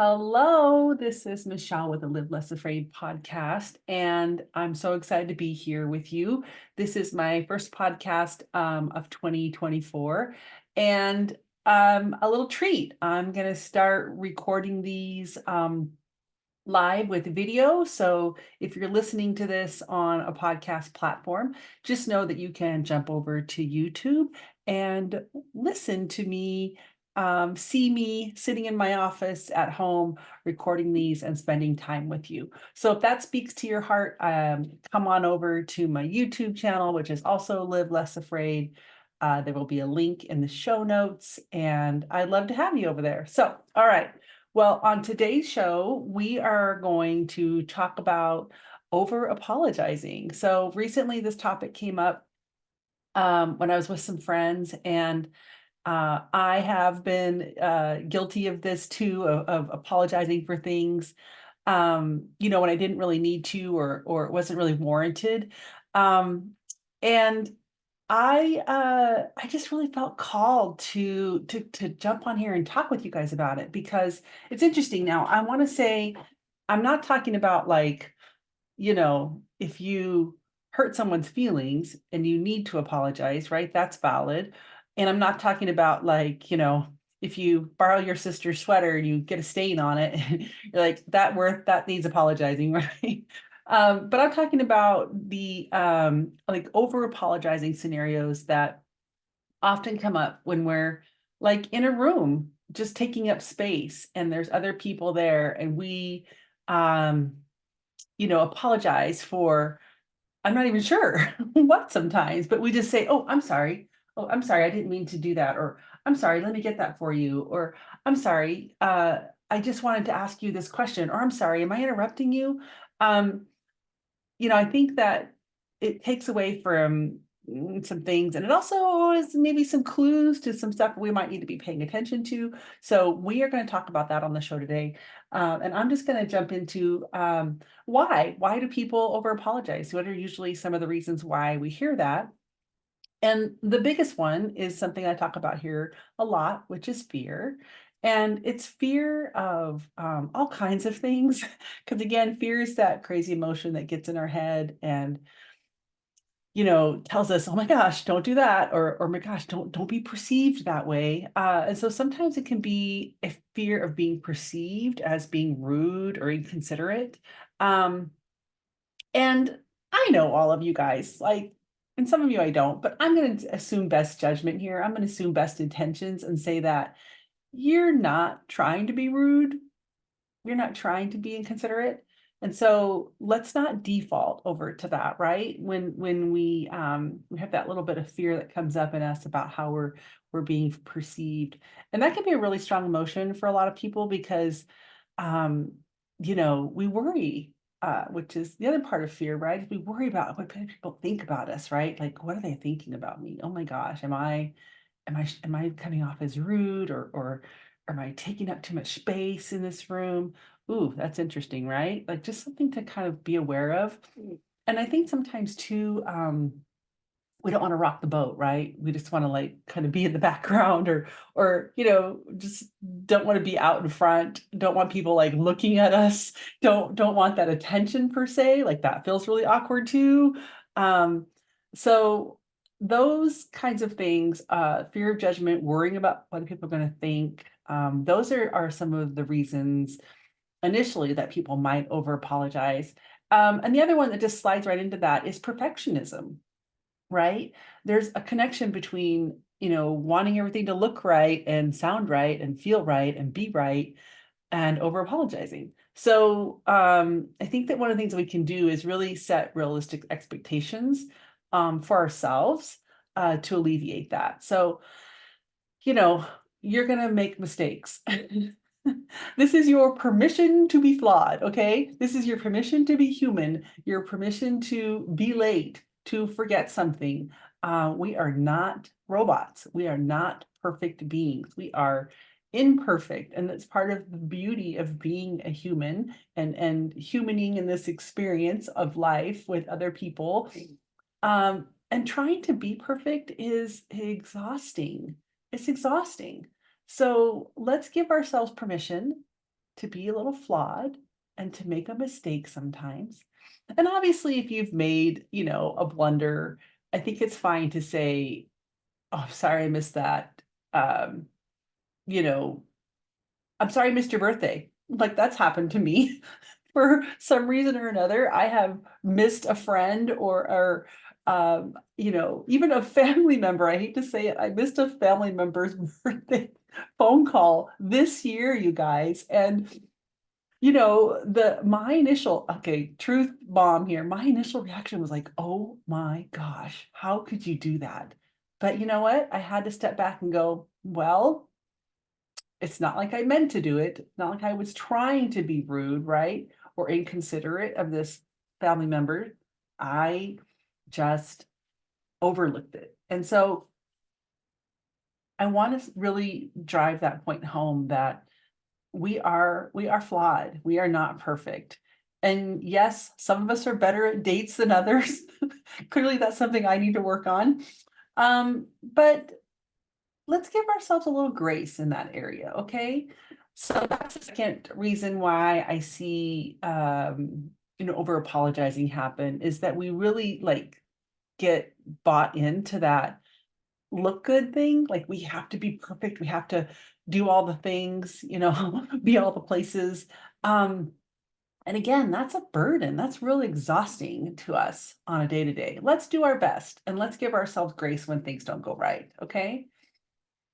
Hello, this is Michelle with the Live Less Afraid podcast, and I'm so excited to be here with you. This is my first podcast of 2024, and a little treat. I'm going to start recording these live with video. So if you're listening to this on a podcast platform, just know that you can jump over to YouTube and listen to me, see me sitting in my office at home, recording these and spending time with you. So if that speaks to your heart, come on over to my YouTube channel, which is also Live Less Afraid. There will be a link in the show notes, and I'd love to have you over there. So, all right. Well, on today's show, we are going to talk about over apologizing. So recently, this topic came up when I was with some friends, and I have been guilty of this too, of apologizing for things, when I didn't really need to, or it wasn't really warranted. Um, and I just really felt called to jump on here and talk with you guys about it because it's interesting. Now, I want to say I'm not talking about like, if you hurt someone's feelings and you need to apologize, right? That's valid. And I'm not talking about like, if you borrow your sister's sweater and you get a stain on it, you're like, that needs apologizing, right? But I'm talking about the like over apologizing scenarios that often come up when we're like in a room just taking up space and there's other people there and we um apologize for, I'm not even sure what sometimes, but we just say, "Oh, I'm sorry. Oh, I'm sorry. I didn't mean to do that." Or, "I'm sorry, let me get that for you." Or, "I'm sorry. I just wanted to ask you this question." Or, "I'm sorry, am I interrupting you?" Um, I think that it takes away from some things, and it also is maybe some clues to some stuff we might need to be paying attention to. So we are going to talk about that on the show today. And I'm just going to jump into why. Why do people over apologize? What are usually some of the reasons why we hear that? And the biggest one is something I talk about here a lot, which is fear. And it's fear of all kinds of things. Because again, fear is that crazy emotion that gets in our head and tells us, "Oh my gosh, don't do that," or my gosh, don't be perceived that way. And so sometimes it can be a fear of being perceived as being rude or inconsiderate. Um, and I know all of you guys, like, and some of you I don't, but I'm going to assume best judgment here. I'm going to assume best intentions and say that you're not trying to be rude, you're not trying to be inconsiderate. And so let's not default over to that, right? When we have that little bit of fear that comes up in us about how we're being perceived. And that can be a really strong emotion for a lot of people because um, we worry, which is the other part of fear, right? We worry about what people think about us, right? Like, what are they thinking about me? Oh my gosh, am I coming off as rude or am I taking up too much space in this room? Ooh, that's interesting, right? Like just something to kind of be aware of. And I think sometimes too, we don't want to rock the boat, right? We just want to like kind of be in the background or just don't want to be out in front, don't want people like looking at us, don't want that attention per se. Like that feels really awkward too. Um, so those kinds of things, fear of judgment, worrying about what people are going to think, those are some of the reasons initially that people might over apologize. And the other one that just slides right into that is perfectionism, right? There's a connection between, wanting everything to look right and sound right and feel right and be right and over apologizing. So I think that one of the things we can do is really set realistic expectations for ourselves to alleviate that. So, you know, you're going to make mistakes. This is your permission to be flawed, okay? This is your permission to be human, your permission to be late, to forget something. We are not robots. We are not perfect beings. We are imperfect, and that's part of the beauty of being a human and humaning in this experience of life with other people. And trying to be perfect is exhausting. It's exhausting. So let's give ourselves permission to be a little flawed and to make a mistake sometimes. And obviously, if you've made, a blunder, I think it's fine to say, "Oh, sorry, I missed that." Um, you know, "I'm sorry I missed your birthday." Like, that's happened to me for some reason or another. I have missed a friend even a family member. I hate to say it. I missed a family member's birthday phone call this year, you guys. And the my initial okay, truth bomb here. My initial reaction was like, "Oh my gosh, how could you do that?" But you know what? I had to step back and go, "Well, it's not like I meant to do it. Not like I was trying to be rude, right? Or inconsiderate of this family member. I just overlooked it." And so I want to really drive that point home that we are flawed. We are not perfect. And yes, some of us are better at dates than others. Clearly, that's something I need to work on. But let's give ourselves a little grace in that area, okay? So that's the second reason why I see over apologizing happen is that we really like get bought into that look good thing. Like we have to be perfect. We have to do all the things, be all the places. Um, and again, that's a burden. That's really exhausting to us on a day to day. Let's do our best and let's give ourselves grace when things don't go right. Okay.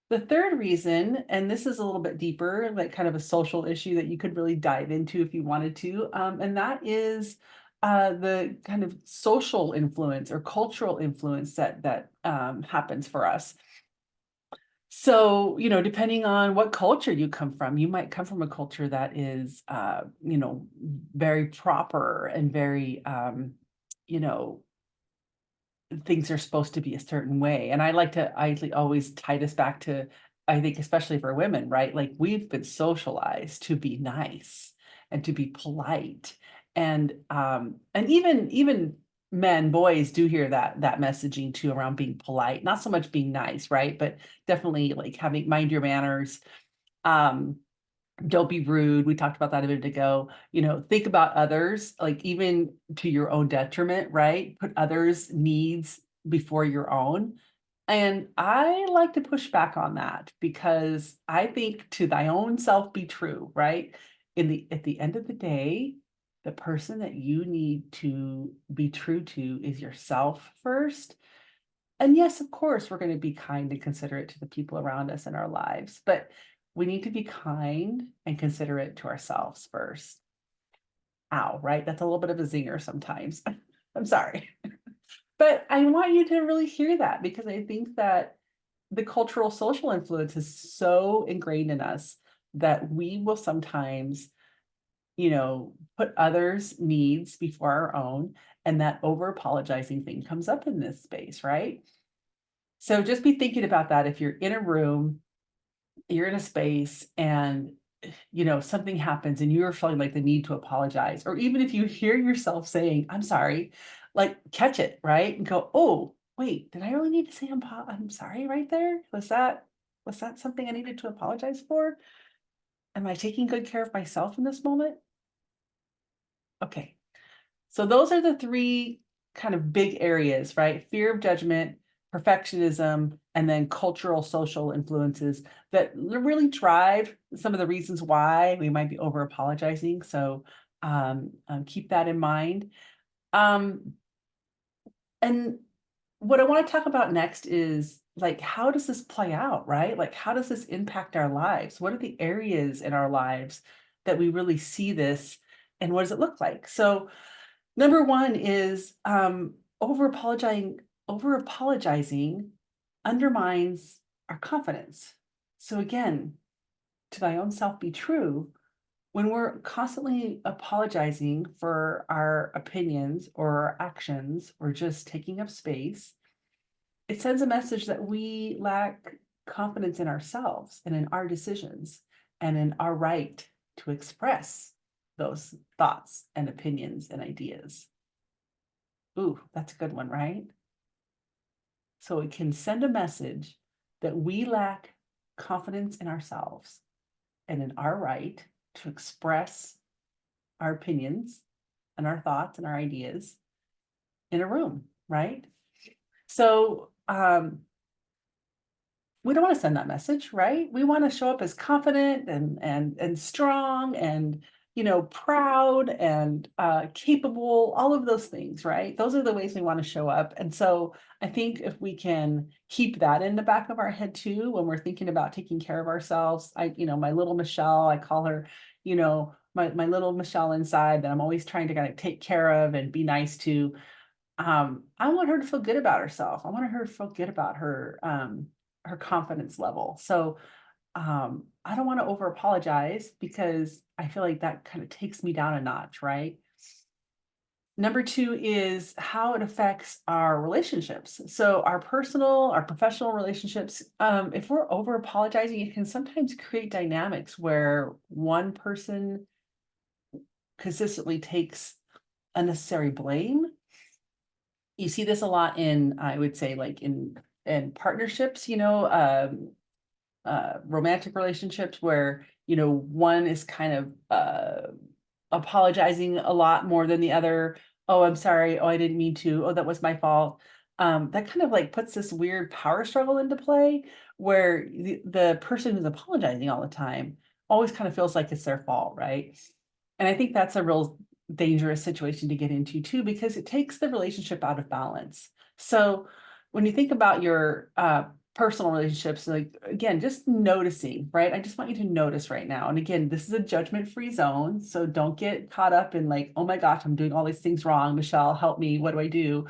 The third reason, and this is a little bit deeper, like kind of a social issue that you could really dive into if you wanted to, and that is the kind of social influence or cultural influence that happens for us. So, depending on what culture you come from, you might come from a culture that is, very proper and very, you know, things are supposed to be a certain way. And I always tie this back to, I think, especially for women, right? Like we've been socialized to be nice and to be polite. And even men, boys do hear that messaging too around being polite, not so much being nice, right? But definitely like having mind your manners. Um, don't be rude. We talked about that a minute ago. Think about others, like even to your own detriment, right? Put others' needs before your own. And I like to push back on that because I think to thy own self be true, right? At the end of the day, the person that you need to be true to is yourself first. And yes, of course, we're going to be kind and considerate to the people around us in our lives, but we need to be kind and considerate to ourselves first. Ow, right? That's a little bit of a zinger sometimes. I'm sorry. But I want you to really hear that because I think that the cultural social influence is so ingrained in us that we will sometimes, put others' needs before our own. And that over apologizing thing comes up in this space, right? So just be thinking about that if you're in a room, you're in a space, and something happens and you're feeling like the need to apologize, or even if you hear yourself saying, "I'm sorry," like catch it, right? And go, "Oh, wait, did I really need to say I'm sorry right there? Was that something I needed to apologize for? Am I taking good care of myself in this moment?" Okay. So those are the three kind of big areas, right? Fear of judgment, perfectionism, and then cultural social influences that really drive some of the reasons why we might be over apologizing. So keep that in mind. Um, and what I want to talk about next is like, how does this play out, right? Like, how does this impact our lives? What are the areas in our lives that we really see this, and what does it look like? So, number one is over apologizing undermines our confidence. So again, to thy own self be true. When we're constantly apologizing for our opinions or our actions or just taking up space, it sends a message that we lack confidence in ourselves and in our decisions and in our right to express those thoughts and opinions and ideas. Ooh, that's a good one, right? So it can send a message that we lack confidence in ourselves and in our right to express our opinions and our thoughts and our ideas in a room, right? So we don't want to send that message, right? We want to show up as confident and strong and proud and capable, all of those things, right? Those are the ways we want to show up. And so I think if we can keep that in the back of our head too, when we're thinking about taking care of ourselves, my little Michelle, I call her, my little Michelle inside that I'm always trying to kind of take care of and be nice to. I want her to feel good about herself. I want her to feel good about her confidence level. So I don't want to over apologize because I feel like that kind of takes me down a notch, right? Number two is how it affects our relationships. So our personal, our professional relationships, if we're over apologizing, it can sometimes create dynamics where one person consistently takes unnecessary blame. You see this a lot in, I would say, like in partnerships, romantic relationships where one is kind of apologizing a lot more than the other. Oh, I'm sorry. Oh, I didn't mean to. Oh, that was my fault. That kind of like puts this weird power struggle into play where the person who's apologizing all the time always kind of feels like it's their fault, right? And I think that's a real dangerous situation to get into too, because it takes the relationship out of balance. So when you think about your personal relationships, like again, just noticing, right? I just want you to notice right now. And again, this is a judgment-free zone. So don't get caught up in like, oh my gosh, I'm doing all these things wrong. Michelle, help me. What do I do?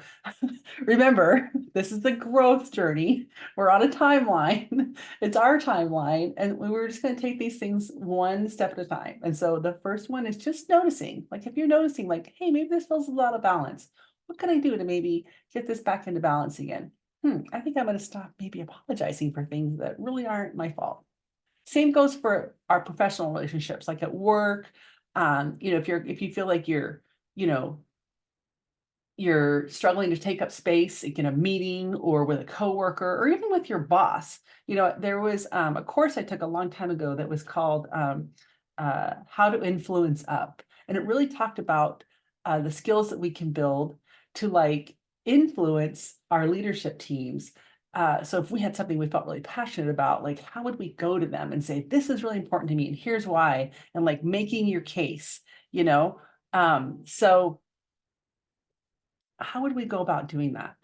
Remember, this is the growth journey. We're on a timeline. It's our timeline. And we're just going to take these things one step at a time. And so the first one is just noticing. Like if you're noticing, like, hey, maybe this feels a lot of balance. What can I do to maybe get this back into balance again? I think I'm going to stop maybe apologizing for things that really aren't my fault. Same goes for our professional relationships, like at work. If you feel like you know, you're struggling to take up space like in a meeting or with a coworker or even with your boss. There was a course I took a long time ago that was called How to Influence Up. And it really talked about the skills that we can build to like influence our leadership teams. So if we had something we felt really passionate about, like how would we go to them and say, this is really important to me and here's why, and like making your case, you know? So how would we go about doing that?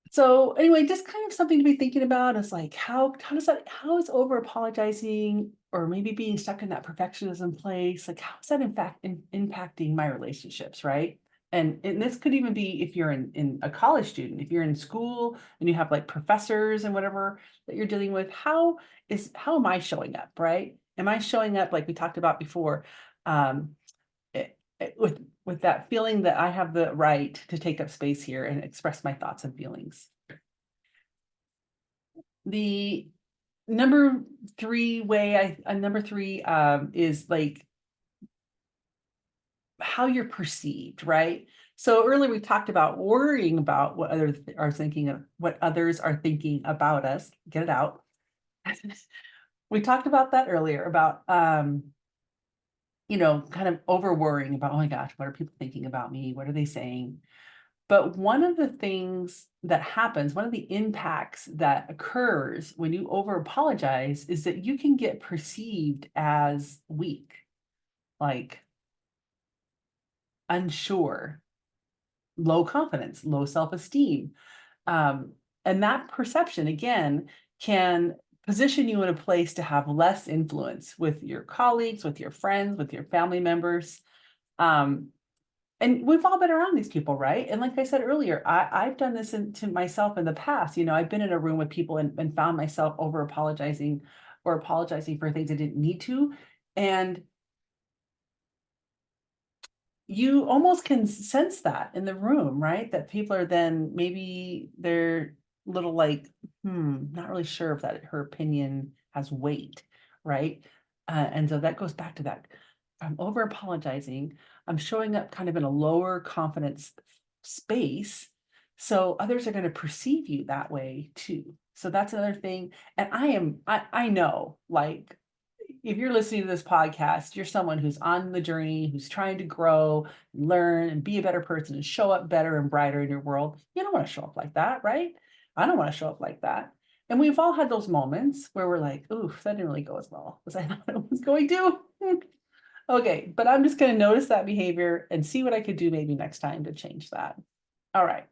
So anyway, just kind of something to be thinking about is like how is over apologizing or maybe being stuck in that perfectionism place, like how is that in fact impacting my relationships, right? And this could even be if you're in a college student, if you're in school and you have like professors and whatever that you're dealing with, how am I showing up, right? Am I showing up like we talked about before? With that feeling that I have the right to take up space here and express my thoughts and feelings. The number three is like how you're perceived, right? So earlier we talked about worrying about what others are thinking about us. Get it out. We talked about that earlier about kind of over worrying about, oh my gosh, what are people thinking about me? What are they saying? But one of the things that happens, one of the impacts that occurs when you over apologize is that you can get perceived as weak, like unsure, low confidence, low self-esteem. Um, and that perception, again, can position you in a place to have less influence with your colleagues, with your friends, with your family members. Um, and we've all been around these people, right? And like I said earlier, I've done this to myself in the past. I've been in a room with people and found myself over apologizing or apologizing for things I didn't need to. And you almost can sense that in the room, right? That people are then maybe they're little like, not really sure if that her opinion has weight, right? And so that goes back to that. I'm over apologizing. I'm showing up kind of in a lower confidence space. So others are going to perceive you that way too. So that's another thing. And I know like if you're listening to this podcast, you're someone who's on the journey, who's trying to grow, learn, and be a better person and show up better and brighter in your world. You don't want to show up like that, right? I don't want to show up like that. And we've all had those moments where we're like, oof, that didn't really go as well as I thought it was going to. Okay, but I'm just going to notice that behavior and see what I could do maybe next time to change that. All right.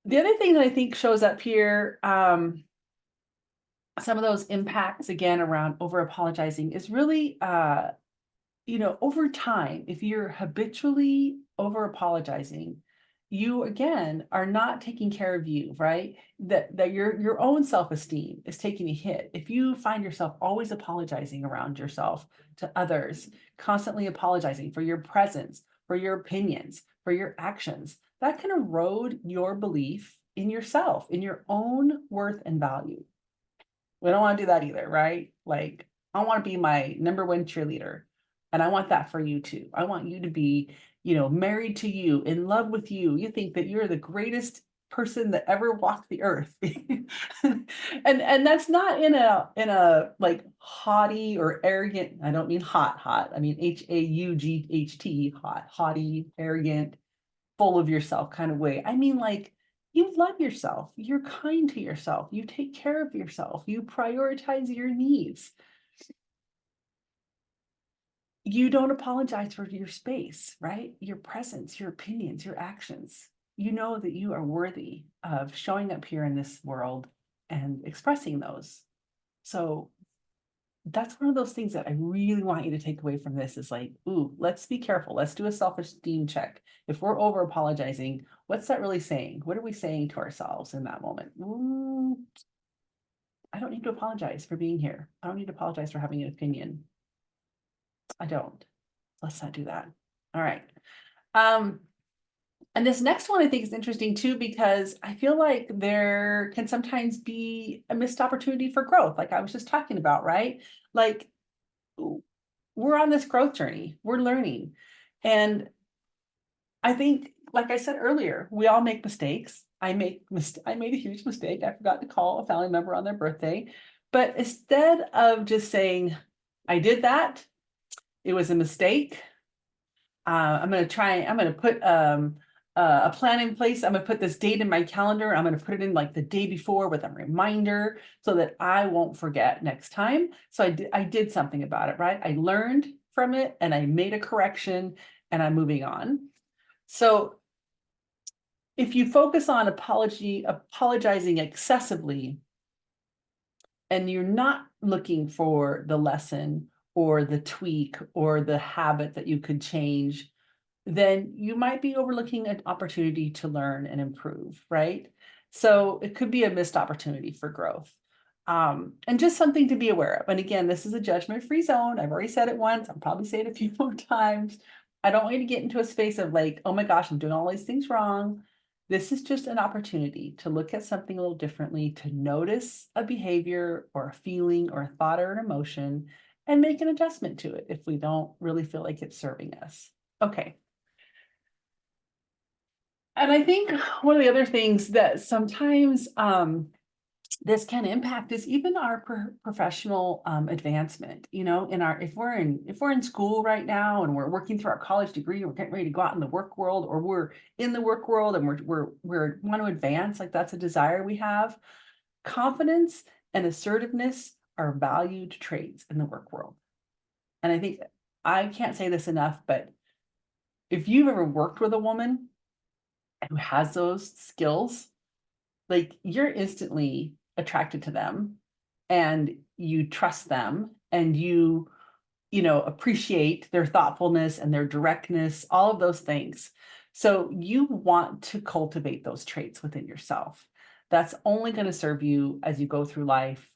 The other thing that I think shows up here, some of those impacts again around over apologizing is really over time, if you're habitually over apologizing, you again are not taking care of you, right? That your own self-esteem is taking a hit. If you find yourself always apologizing around yourself to others, constantly apologizing for your presence, for your opinions, for your actions, that can erode your belief in yourself, in your own worth and value. We don't want to do that either, right? Like, I want to be my number one cheerleader. And I want that for you too. I want you to be, married to you, in love with you. You think that you're the greatest person that ever walked the earth. And that's not in a like haughty or arrogant, I don't mean hot. I mean HAUGHT, hot, haughty, arrogant, full of yourself kind of way. I mean, like, you love yourself, you're kind to yourself, you take care of yourself, you prioritize your needs. You don't apologize for your space, right? Your presence, your opinions, your actions. You know that you are worthy of showing up here in this world and expressing those. So that's one of those things that I really want you to take away from this is like, ooh, let's be careful. Let's do a self-esteem check. If we're over apologizing, what's that really saying? What are we saying to ourselves in that moment? Ooh, I don't need to apologize for being here. I don't need to apologize for having an opinion. I don't. Let's not do that. All right. And this next one I think is interesting too, because I feel like there can sometimes be a missed opportunity for growth, like I was just talking about, right? Like, we're on this growth journey, we're learning. And I think, like I said earlier, we all make mistakes. I made a huge mistake. I forgot to call a family member on their birthday. But instead of just saying, I did that, it was a mistake. I'm going to put a plan in place. I'm going to put this date in my calendar. I'm going to put it in like the day before with a reminder so that I won't forget next time. So I did something about it, right? I learned from it and I made a correction and I'm moving on. So if you focus on apologizing excessively, and you're not looking for the lesson or the tweak or the habit that you could change, then you might be overlooking an opportunity to learn and improve, right? So it could be a missed opportunity for growth. And just something to be aware of. And again, this is a judgment-free zone. I've already said it once. I'll probably say it a few more times. I don't want you to get into a space of like, oh my gosh, I'm doing all these things wrong. This is just an opportunity to look at something a little differently, to notice a behavior or a feeling or a thought or an emotion and make an adjustment to it if we don't really feel like it's serving us. Okay. And I think one of the other things that sometimes this can impact is even our professional advancement. If we're in school right now and we're working through our college degree, we're getting ready to go out in the work world, or we're in the work world and we're want to advance, like that's a desire we have. Confidence and assertiveness are valued traits in the work world. And I think I can't say this enough, but if you've ever worked with a woman who has those skills, like you're instantly attracted to them and you trust them and you appreciate their thoughtfulness and their directness, all of those things. So you want to cultivate those traits within yourself. That's only going to serve you as you go through life.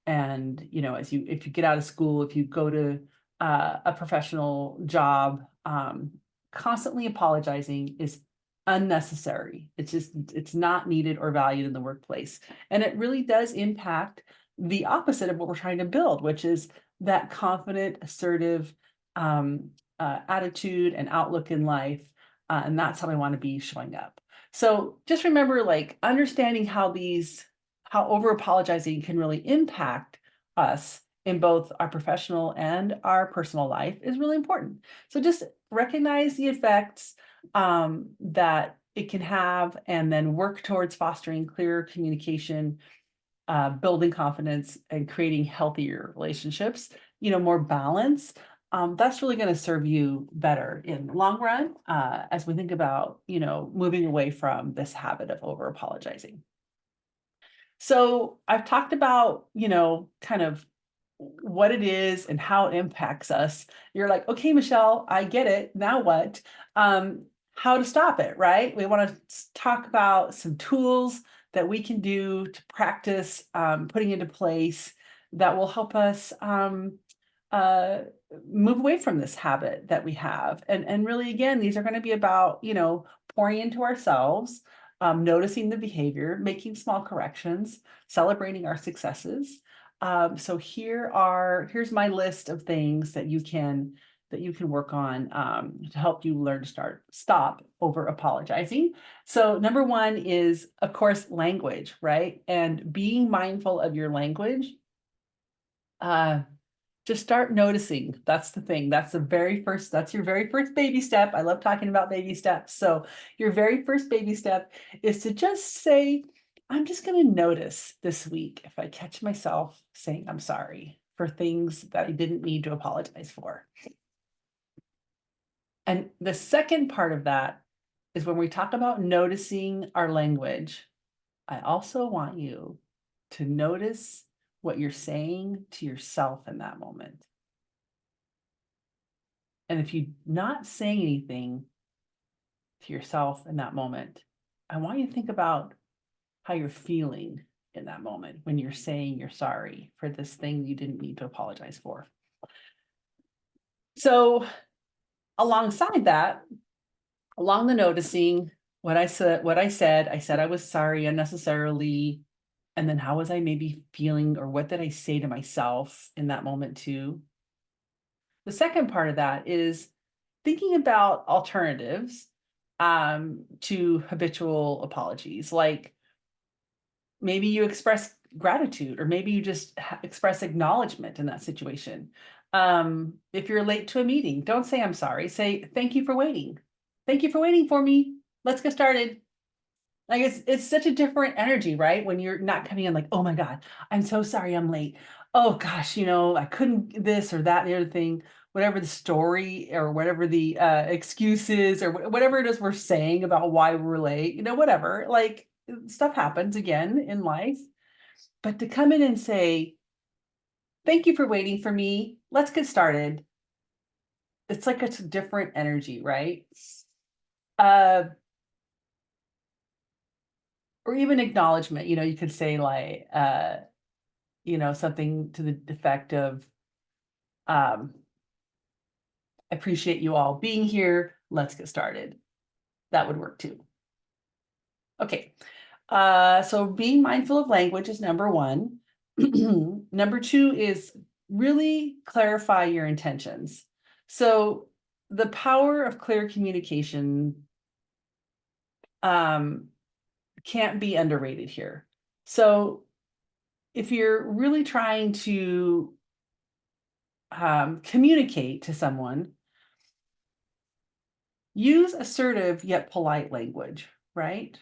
And if you get out of school, if you go to a professional job, constantly apologizing is unnecessary. It's not needed or valued in the workplace. And it really does impact the opposite of what we're trying to build, which is that confident, assertive attitude and outlook in life. And that's how I want to be showing up. So just remember, like, understanding how over apologizing can really impact us in both our professional and our personal life is really important. So just recognize the effects that it can have, and then work towards fostering clearer communication, building confidence, and creating healthier relationships, more balance. That's really going to serve you better in the long run, as we think about, moving away from this habit of over apologizing. So I've talked about, kind of what it is and how it impacts us. You're like, okay, Michele, I get it. Now what? How to stop it, right? We want to talk about some tools that we can do to practice putting into place that will help us uh, move away from this habit that we have. And really, again, these are going to be about, pouring into ourselves, noticing the behavior, making small corrections, celebrating our successes. So here's my list of things that you can work on to help you learn to stop over apologizing. So number one is, of course, language, right? And being mindful of your language. Just start noticing. That's the thing. That's your very first baby step. I love talking about baby steps. So your very first baby step is to just say, I'm just going to notice this week if I catch myself saying I'm sorry for things that I didn't need to apologize for. And the second part of that is when we talk about noticing our language, I also want you to notice what you're saying to yourself in that moment. And if you're not saying anything to yourself in that moment, I want you to think about how you're feeling in that moment when you're saying you're sorry for this thing you didn't need to apologize for. So alongside that, along the noticing, I said I was sorry unnecessarily. And then how was I maybe feeling, or what did I say to myself in that moment too? The second part of that is thinking about alternatives to habitual apologies. Like maybe you express gratitude, or maybe you just express acknowledgement in that situation. If you're late to a meeting, don't say I'm sorry. Say thank you for waiting. Thank you for waiting for me. Let's get started. Like it's such a different energy, right? When you're not coming in like, oh my God, I'm so sorry I'm late. Oh gosh, I couldn't this or that, the other thing, whatever the story or whatever the excuse is, or whatever it is we're saying about why we're late, whatever. Like stuff happens again in life. But to come in and say, thank you for waiting for me. Let's get started. It's like it's a different energy, right? Uh, or even acknowledgement, you could say like, something to the effect of, I appreciate you all being here. Let's get started. That would work too. Okay. So being mindful of language is number one. Number two is really clarify your intentions. So the power of clear communication can't be underrated here. So if you're really trying to communicate to someone, use assertive yet polite language, right?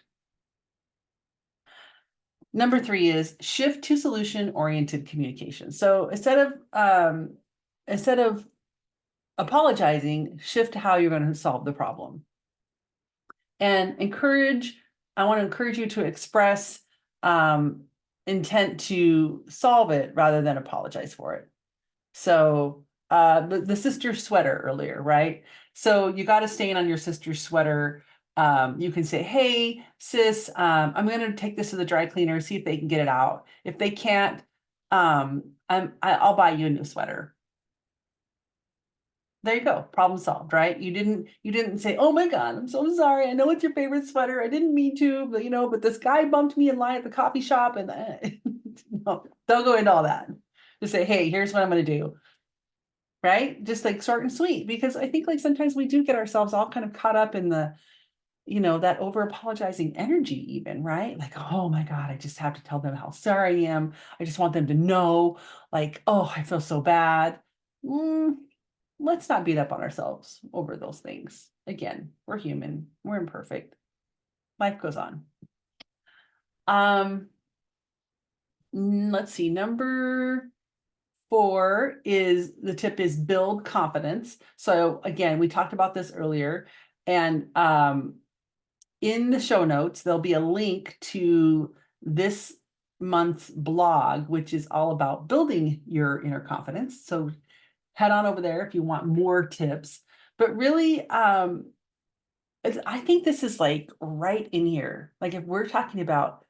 Number three is shift to solution-oriented communication. So instead of apologizing, shift to how you're going to solve the problem. And I want to encourage you to express intent to solve it rather than apologize for it. So the sister's sweater earlier, right? So you got a stain on your sister's sweater. You can say, hey, sis, I'm going to take this to the dry cleaner, see if they can get it out. If they can't, I'll buy you a new sweater. There you go. Problem solved, right? You didn't say, oh my God, I'm so sorry. I know it's your favorite sweater. I didn't mean to, but this guy bumped me in line at the coffee shop, and no, don't go into all that. Just say, hey, here's what I'm going to do. Right? Just like short and sweet, because I think like sometimes we do get ourselves all kind of caught up in that over apologizing energy even, right? Like, oh my God, I just have to tell them how sorry I am. I just want them to know, like, oh, I feel so bad. Mm, let's not beat up on ourselves over those things. Again, we're human, we're imperfect. Life goes on. Um, let's see, number 4 is the tip is build confidence. So again, we talked about this earlier, and in the show notes, there'll be a link to this month's blog, which is all about building your inner confidence. So head on over there if you want more tips. But really, I think this is like right in here. Like if we're talking about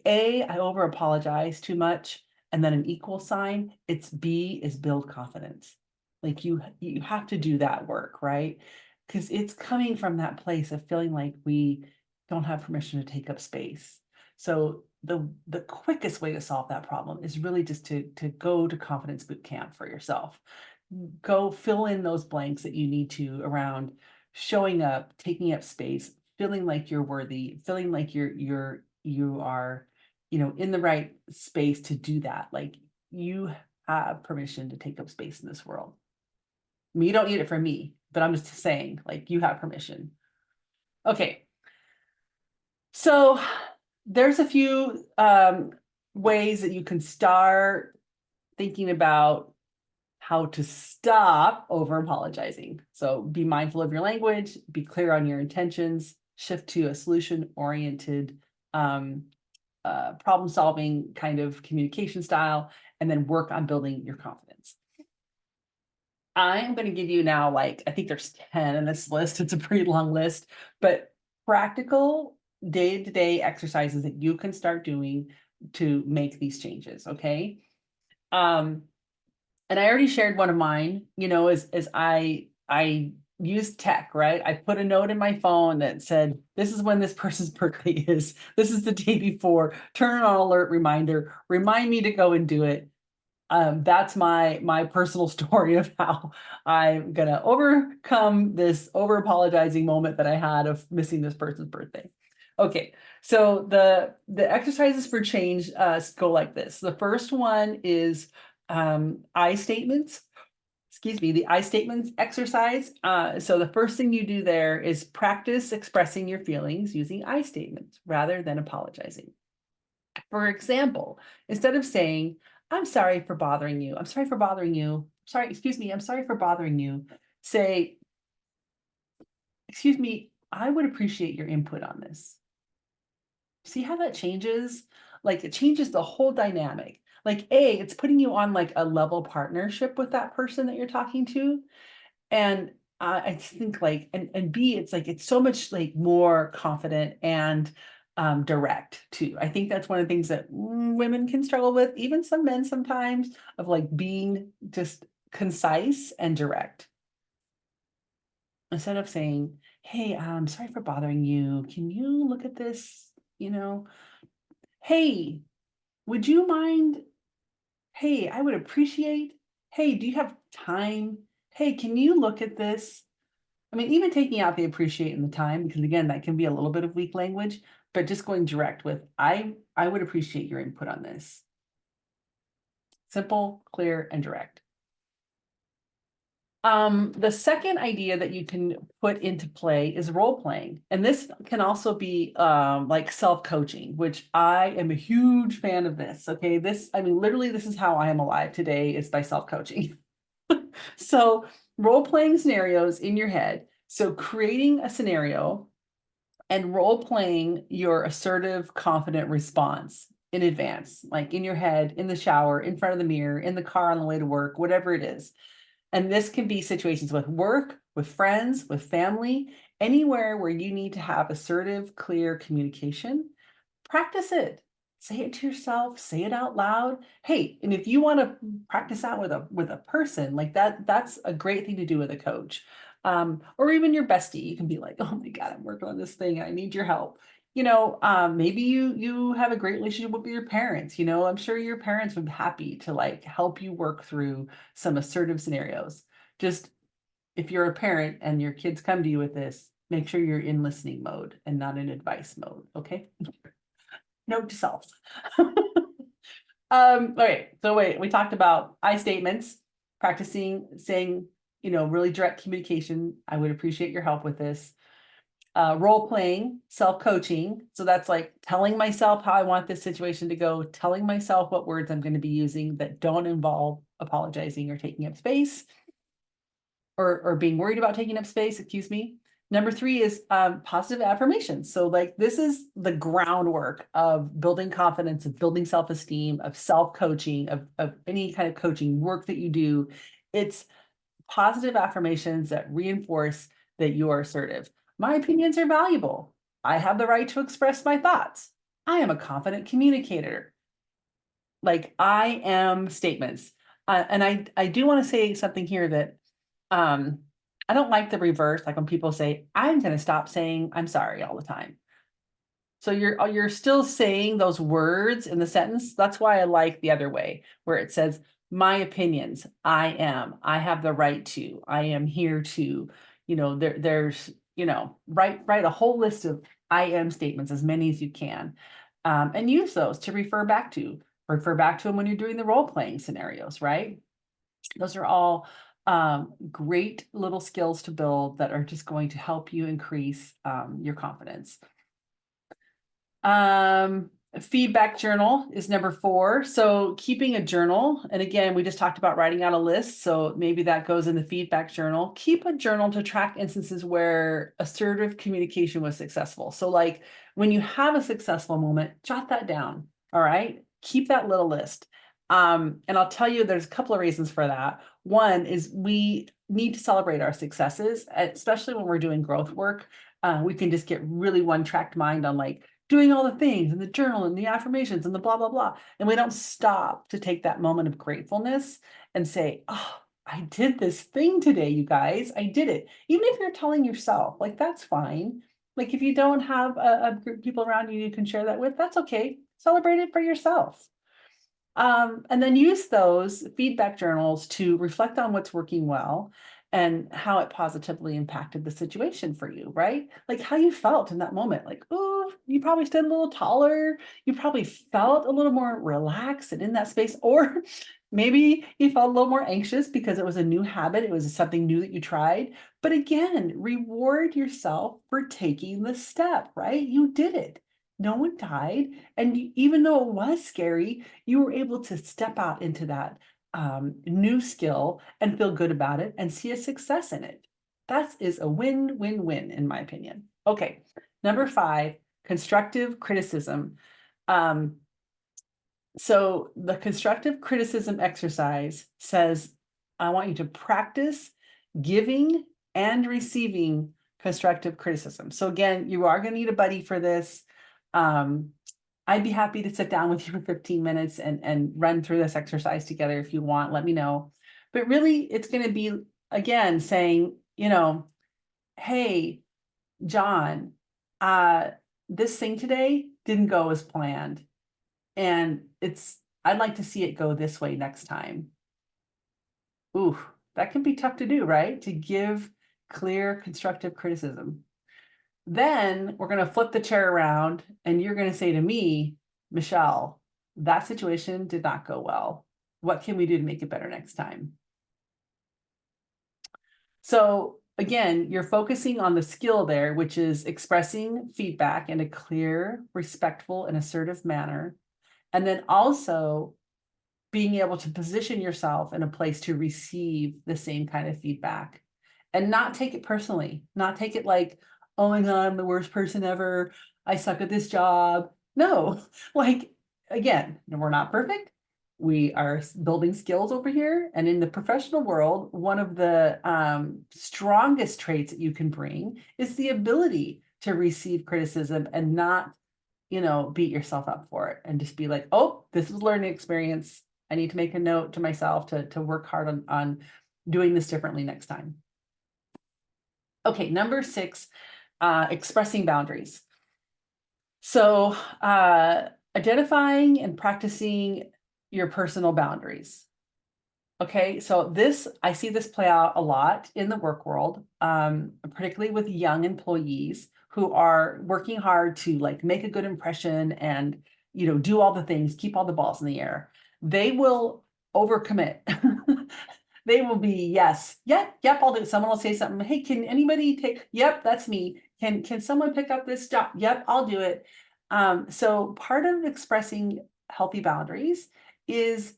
I over apologize too much, and then an equal sign, it's B is build confidence. Like you have to do that work, right? Because it's coming from that place of feeling like we don't have permission to take up space. So the quickest way to solve that problem is really just to go to confidence boot camp for yourself. Go fill in those blanks that you need to around showing up, taking up space, feeling like you're worthy, feeling like you are, in the right space to do that. Like you have permission to take up space in this world. I mean, you don't need it from me, but I'm just saying, like, you have permission. Okay. So there's a few ways that you can start thinking about how to stop over apologizing. So be mindful of your language, be clear on your intentions, shift to a solution oriented problem solving kind of communication style, and then work on building your confidence. I'm going to give you now, like, I think there's 10 in this list. It's a pretty long list, but practical day-to-day exercises that you can start doing to make these changes. Okay. And I already shared one of mine, as I used tech, right? I put a note in my phone that said, this is when this person's birthday is. This is the day before. Turn on alert reminder. Remind me to go and do it. That's my personal story of how I'm gonna overcome this over apologizing moment that I had of missing this person's birthday. Okay, so the exercises for change go like this. The first one is I statements. Excuse me, the I statements exercise. So the first thing you do there is practice expressing your feelings using I statements rather than apologizing. For example, instead of saying, I'm sorry for bothering you, I'm sorry for bothering you, sorry, excuse me, I'm sorry for bothering you, say, excuse me, I would appreciate your input on this. See how that changes? Like it changes the whole dynamic. Like it's putting you on like a level partnership with that person that you're talking to. And I think like, and B, it's like, it's so much like more confident and direct too. I think that's one of the things that women can struggle with, even some men sometimes, of like being just concise and direct. Instead of saying, hey, I'm sorry for bothering you. Can you look at this? Hey, would you mind? Hey, I would appreciate. Hey, do you have time? Hey, can you look at this? I mean, even taking out the appreciate and the time, because again, that can be a little bit of weak language, but just going direct with, I would appreciate your input on this. Simple, clear, and direct. The second idea that you can put into play is role playing. And this can also be like self-coaching, which I am a huge fan of this. Okay. I mean, literally, this is how I am alive today is by self-coaching. So role playing scenarios in your head. So creating a scenario and role playing your assertive, confident response in advance, like in your head, in the shower, in front of the mirror, in the car on the way to work, whatever it is. And this can be situations with work, with friends, with family, anywhere where you need to have assertive, clear communication. Practice it. Say it to yourself, say it out loud. Hey, and if you want to practice that with a person, like that's a great thing to do with a coach. Or even your bestie. You can be like, oh my God, I'm working on this thing. I need your help. Maybe you have a great relationship with your parents. I'm sure your parents would be happy to like help you work through some assertive scenarios. Just if you're a parent and your kids come to you with this, Make sure you're in listening mode and not in advice mode. Okay. Note to self. Okay. So wait, we talked about I statements, practicing saying, really direct communication. I would appreciate your help with this. Role playing, self-coaching. So that's like telling myself how I want this situation to go, telling myself what words I'm going to be using that don't involve apologizing or taking up space or being worried about taking up space, excuse me. Number 3 is positive affirmations. So like this is the groundwork of building confidence, of building self-esteem, of self-coaching, of any kind of coaching work that you do. It's positive affirmations that reinforce that you are assertive. My opinions are valuable. I have the right to express my thoughts. I am a confident communicator. Like I am statements. And I do want to say something here that um, I don't like the reverse, like when people say, I'm going to stop saying I'm sorry all the time. So you're still saying those words in the sentence. That's why I like the other way, where it says, my opinions, I have the right to, I am here to, there's, write a whole list of I am statements, as many as you can, and use those to refer back to. Refer back to them when you're doing the role playing scenarios, right? Those are all great little skills to build that are just going to help you increase your confidence. Feedback journal is number 4. So keeping a journal, and again, we just talked about writing out a list. So maybe that goes in the feedback journal. Keep a journal to track instances where assertive communication was successful. So like when you have a successful moment, jot that down. All right. Keep that little list. And I'll tell you, there's a couple of reasons for that. One is we need to celebrate our successes, especially when we're doing growth work. We can just get really one-tracked mind on like, doing all the things and the journal and the affirmations and the blah, blah, blah. And we don't stop to take that moment of gratefulness and say, oh, I did this thing today, you guys. I did it. Even if you're telling yourself, like, that's fine. Like, if you don't have a group of people around you can share that with, that's okay. Celebrate it for yourself. And then use those feedback journals to reflect on what's working well and how it positively impacted the situation for you, right? Like how you felt in that moment. Like, oh, you probably stood a little taller. You probably felt a little more relaxed and in that space. Or maybe you felt a little more anxious because it was a new habit. It was something new that you tried. But again, reward yourself for taking the step, right? You did it. No one died. And even though it was scary, you were able to step out into that new skill and feel good about it and see a success in it. That is a win-win-win, in my opinion. Okay, number 5, constructive criticism. Um, so the constructive criticism exercise says, I want you to practice giving and receiving constructive criticism. So again, you are going to need a buddy for this. I'd be happy to sit down with you for 15 minutes and run through this exercise together if you want, let me know. But really, it's going to be, again, saying, hey, John, uh, this thing today didn't go as planned. And I'd like to see it go this way next time. Ooh, that can be tough to do, right? To give clear, constructive criticism. Then we're going to flip the chair around and you're going to say to me, Michelle, that situation did not go well. What can we do to make it better next time? So again, you're focusing on the skill there, which is expressing feedback in a clear, respectful, and assertive manner. And then also being able to position yourself in a place to receive the same kind of feedback and not take it personally, not take it like, oh my God, I'm the worst person ever. I suck at this job. No, like, again, we're not perfect. We are building skills over here. And in the professional world, one of the strongest traits that you can bring is the ability to receive criticism and not, beat yourself up for it and just be like, oh, this is a learning experience. I need to make a note to myself to work hard on doing this differently next time. Okay, number 6, expressing boundaries. So identifying and practicing your personal boundaries. Okay, so I see this play out a lot in the work world, particularly with young employees who are working hard to like make a good impression and do all the things, keep all the balls in the air. They will overcommit. They will be yes, yep, I'll do it. Someone will say something. Hey, can anybody take? Yep, that's me. Can someone pick up this job? Yep, I'll do it. So part of expressing healthy boundaries is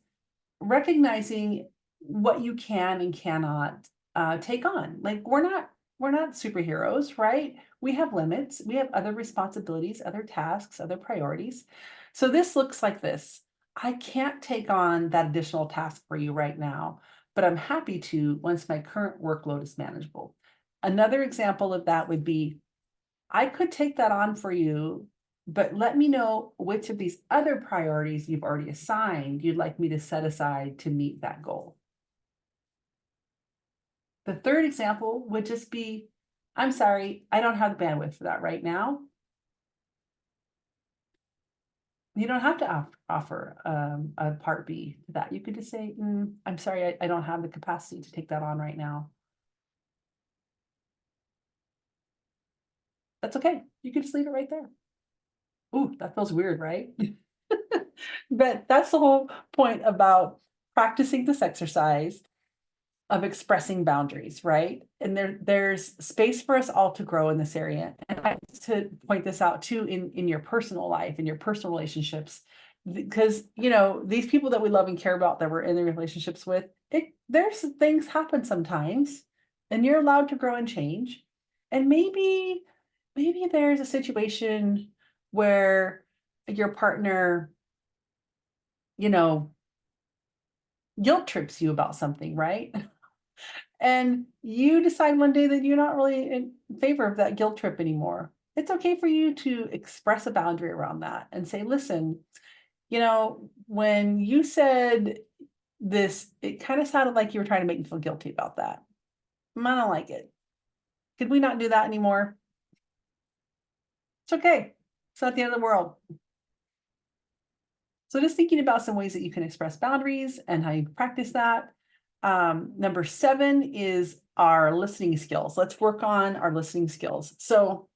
recognizing what you can and cannot take on. Like we're not superheroes, right? We have limits. We have other responsibilities, other tasks, other priorities. So this looks like this. I can't take on that additional task for you right now, but I'm happy to once my current workload is manageable. Another example of that would be I could take that on for you, but let me know which of these other priorities you've already assigned you'd like me to set aside to meet that goal. The third example would just be, I'm sorry, I don't have the bandwidth for that right now. You don't have to offer a part B to that. You could just say, I'm sorry, I don't have the capacity to take that on right now. That's okay. You can just leave it right there. Ooh, that feels weird, right? But that's the whole point about practicing this exercise of expressing boundaries, right? And there's space for us all to grow in this area. And I like to point this out too in your personal life, in your personal relationships, because these people that we love and care about that we're in the relationships with, there's things happen sometimes, and you're allowed to grow and change. And maybe there's a situation where your partner, you know, guilt trips you about something, right? And you decide one day that you're not really in favor of that guilt trip anymore. It's okay for you to express a boundary around that and say, listen, when you said this, it kind of sounded like you were trying to make me feel guilty about that. I don't like it. Could we not do that anymore? It's okay. It's not the end of the world. So just thinking about some ways that you can express boundaries and how you practice that. Number 7 is our listening skills. Let's work on our listening skills. So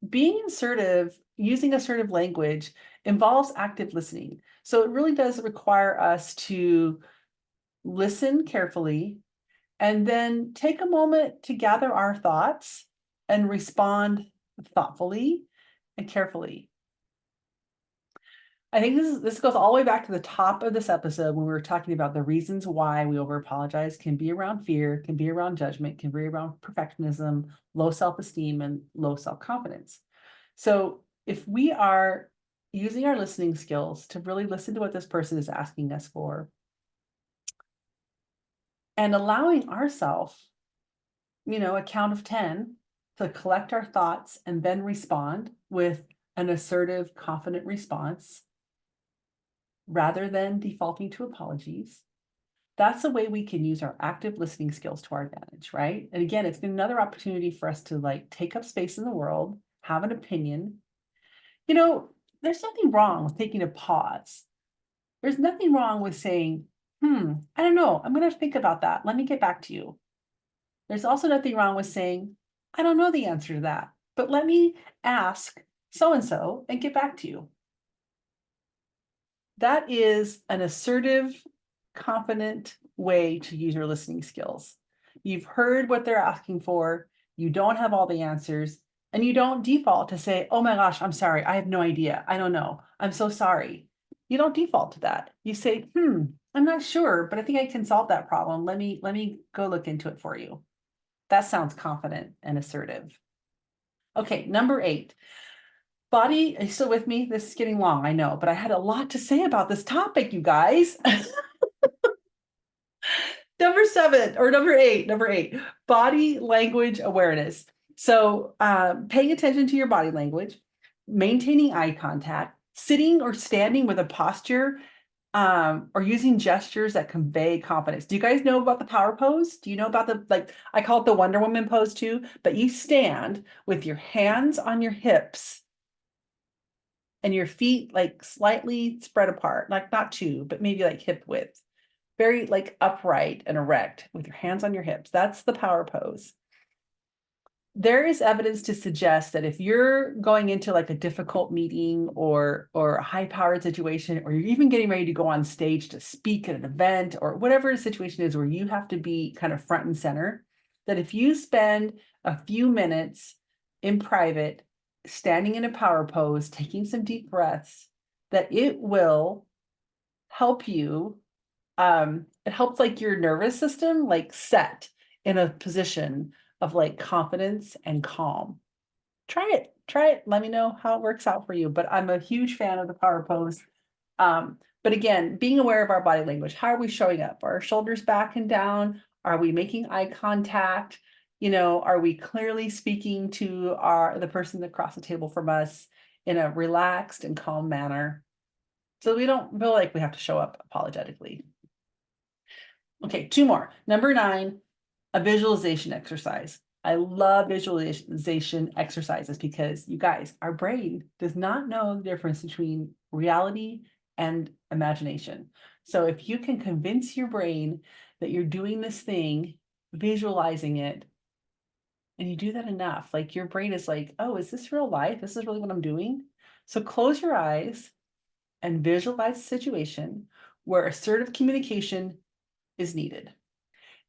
being assertive, using assertive language involves active listening. So it really does require us to listen carefully and then take a moment to gather our thoughts and respond thoughtfully and carefully. I think this goes all the way back to the top of this episode when we were talking about the reasons why we over apologize can be around fear, can be around judgment, can be around perfectionism, low self-esteem, and low self-confidence. So if we are using our listening skills to really listen to what this person is asking us for and allowing ourselves, a count of 10 to collect our thoughts and then respond with an assertive, confident response rather than defaulting to apologies. That's a way we can use our active listening skills to our advantage, right? And again, it's been another opportunity for us to like take up space in the world, have an opinion. There's nothing wrong with taking a pause. There's nothing wrong with saying, I don't know, I'm going to think about that. Let me get back to you. There's also nothing wrong with saying, I don't know the answer to that, but let me ask so and so and get back to you. That is an assertive, confident way to use your listening skills. You've heard what they're asking for, you don't have all the answers, and you don't default to say, oh my gosh, I'm sorry, I have no idea, I don't know, I'm so sorry. You don't default to that. You say, I'm not sure, but I think I can solve that problem. Let me go look into it for you. That sounds confident and assertive. Okay, number 8. Body, are you still with me? This is getting long, I know, but I had a lot to say about this topic, you guys. Number 8, body language awareness. So paying attention to your body language, maintaining eye contact, sitting or standing with a posture, or using gestures that convey confidence. Do you guys know about the power pose? Do you know about I call it the Wonder Woman pose too, but you stand with your hands on your hips and your feet like slightly spread apart, like not too, but maybe like hip width. very like upright and erect with your hands on your hips. That's the power pose. There is evidence to suggest that if you're going into like a difficult meeting or a high-powered situation, or you're even getting ready to go on stage to speak at an event or whatever the situation is where you have to be kind of front and center, that if you spend a few minutes in private, standing in a power pose, taking some deep breaths, that it will help you. It helps like your nervous system like set in a position of like confidence and calm. Try it. Let me know how it works out for you. But I'm a huge fan of the power pose. But again, being aware of our body language. How are we showing up? Are our shoulders back and down? Are we making eye contact? Are we clearly speaking to the person across the table from us in a relaxed and calm manner? So we don't feel like we have to show up apologetically. Okay, two more. Number 9, a visualization exercise. I love visualization exercises because you guys, our brain does not know the difference between reality and imagination. So if you can convince your brain that you're doing this thing, visualizing it, and you do that enough, like your brain is like, oh, is this real life? This is really what I'm doing. So close your eyes and visualize a situation where assertive communication is needed.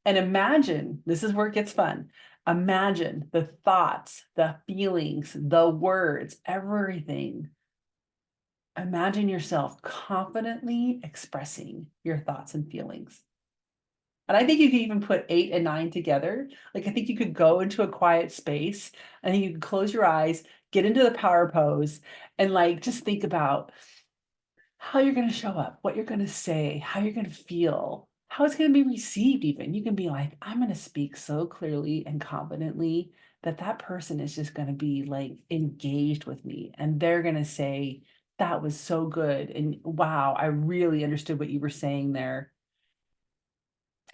And imagine, this is where it gets fun. Imagine the thoughts, the feelings, the words, everything. Imagine yourself confidently expressing your thoughts and feelings. And I think you can even put 8 and 9 together. Like, I think you could go into a quiet space. I think you could close your eyes, get into the power pose, and like just think about how you're going to show up, what you're going to say, how you're going to feel, how it's going to be received even. You can be like, I'm going to speak so clearly and confidently that that person is just going to be like engaged with me, and they're going to say, that was so good. And wow, I really understood what you were saying there.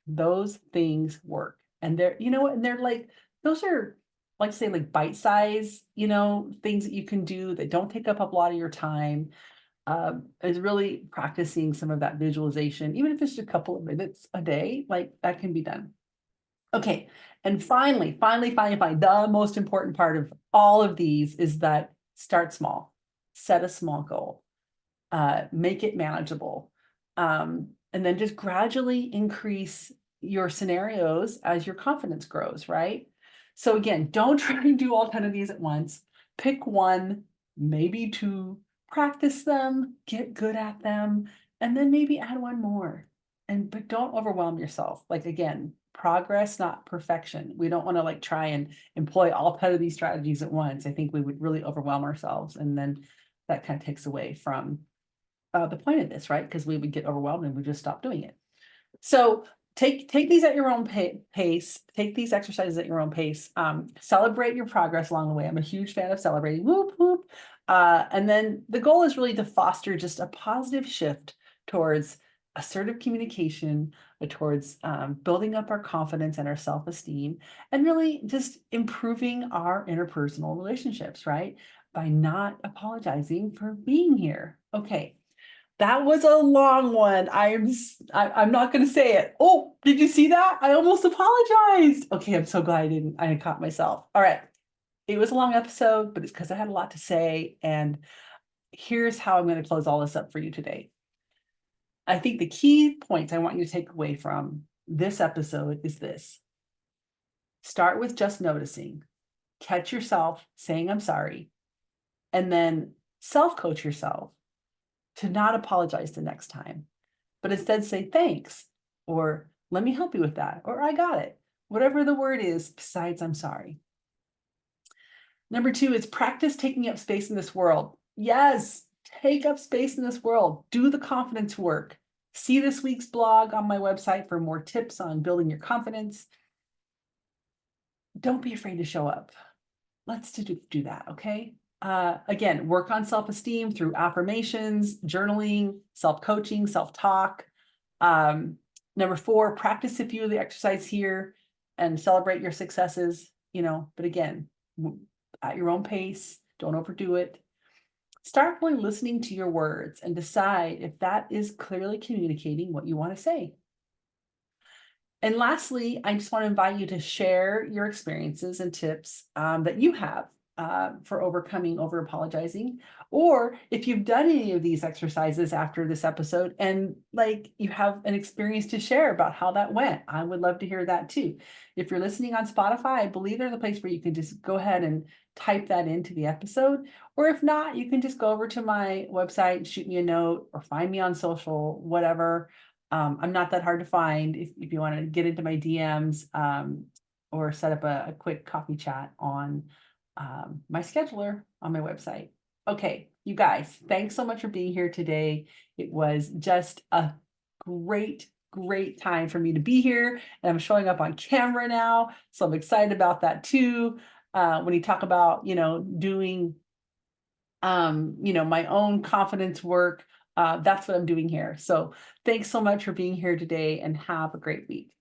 Those things work. And and they're like, those are like say like bite size, things that you can do that don't take up a lot of your time. Is really practicing some of that visualization, even if it's just a couple of minutes a day, like that can be done. Okay. And finally, the most important part of all of these is that start small, set a small goal, make it manageable, and then just gradually increase your scenarios as your confidence grows, right? So again, don't try and do all 10 of these at once. Pick one, maybe two, practice them, get good at them, and then maybe add one more. But don't overwhelm yourself. Like again, progress, not perfection. We don't want to like try and employ all 10 of these strategies at once. I think we would really overwhelm ourselves, and then that kind of takes away from the point of this, right? Because we would get overwhelmed and we just stop doing it. So take these at your own pace. Take these exercises at your own pace. Celebrate your progress along the way. I'm a huge fan of celebrating. Whoop whoop. And then the goal is really to foster just a positive shift towards assertive communication, towards building up our confidence and our self-esteem, and really just improving our interpersonal relationships, right? By not apologizing for being here. Okay. That was a long one. I'm not going to say it. Oh, did you see that? I almost apologized. Okay, I'm so glad I didn't. I caught myself. All right. It was a long episode, but it's because I had a lot to say. And here's how I'm going to close all this up for you today. I think the key points I want you to take away from this episode is this. Start with just noticing. Catch yourself saying, I'm sorry. And then self-coach yourself to not apologize the next time, but instead say thanks, or let me help you with that, or I got it, whatever the word is besides I'm sorry. Number 2 is practice taking up space in this world. Yes, take up space in this world. Do the confidence work. See this week's blog on my website for more tips on building your confidence. Don't be afraid to show up. Let's do that, okay? Again, work on self-esteem through affirmations, journaling, self-coaching, self-talk. Number 4, practice a few of the exercise here and celebrate your successes, but again, at your own pace, don't overdo it. Start really listening to your words and decide if that is clearly communicating what you want to say. And lastly, I just want to invite you to share your experiences and tips that you have for overcoming over apologizing. Or if you've done any of these exercises after this episode and like you have an experience to share about how that went, I would love to hear that too. If you're listening on Spotify, I believe there's a place where you can just go ahead and type that into the episode. Or if not, you can just go over to my website, shoot me a note, or find me on social, whatever. I'm not that hard to find if you want to get into my DMs or set up a quick coffee chat on my scheduler on my website. Okay, you guys, thanks so much for being here today. It was just a great time for me to be here, and I'm showing up on camera now, so I'm excited about that too. When you talk about, doing my own confidence work. That's what I'm doing here. So thanks so much for being here today and have a great week.